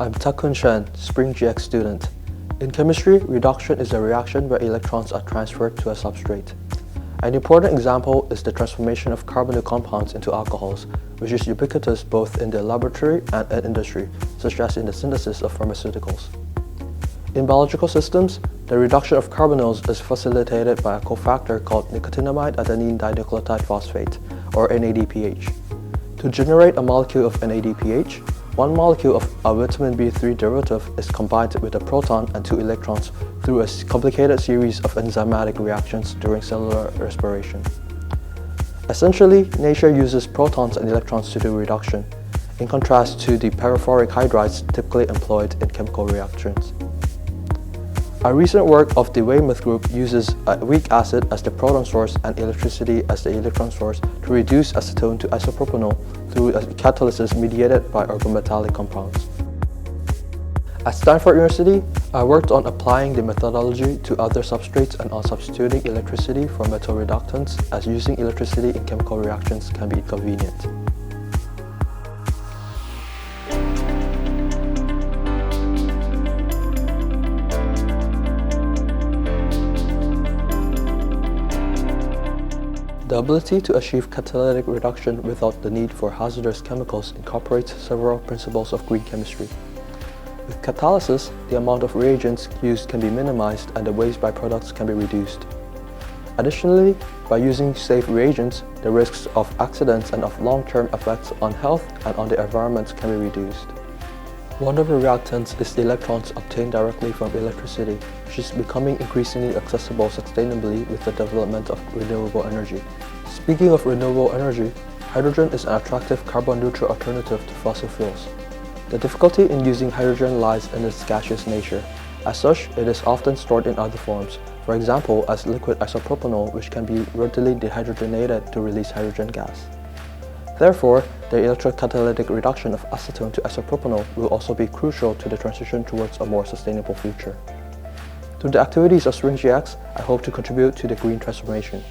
I'm Thakun Chen, SPRING GX student. In chemistry, reduction is a reaction where electrons are transferred to a substrate. An important example is the transformation of carbonyl compounds into alcohols, which is ubiquitous both in the laboratory and in industry, such as in the synthesis of pharmaceuticals. In biological systems, the reduction of carbonyls is facilitated by a cofactor called nicotinamide adenine dinucleotide phosphate, or NADPH. To generate a molecule of NADPH, one molecule of a vitamin B3 derivative is combined with a proton and 2 electrons through a complicated series of enzymatic reactions during cellular respiration. Essentially, nature uses protons and electrons to do reduction, in contrast to the paraphoric hydrides typically employed in chemical reactions. A recent work of the Weymouth group uses a weak acid as the proton source and electricity as the electron source to reduce acetone to isopropanol through a catalysis mediated by organometallic compounds. At Stanford University, I worked on applying the methodology to other substrates and on substituting electricity for metal reductants, as using electricity in chemical reactions can be convenient. The ability to achieve catalytic reduction without the need for hazardous chemicals incorporates several principles of green chemistry. With catalysis, the amount of reagents used can be minimized and the waste byproducts can be reduced. Additionally, by using safe reagents, the risks of accidents and of long-term effects on health and on the environment can be reduced. One of the reactants is the electrons obtained directly from electricity, which is becoming increasingly accessible sustainably with the development of renewable energy. Speaking of renewable energy, hydrogen is an attractive carbon-neutral alternative to fossil fuels. The difficulty in using hydrogen lies in its gaseous nature. As such, it is often stored in other forms, for example as liquid isopropanol, which can be readily dehydrogenated to release hydrogen gas. Therefore, the electrocatalytic reduction of acetone to isopropanol will also be crucial to the transition towards a more sustainable future. Through the activities of SPRING GX, I hope to contribute to the green transformation.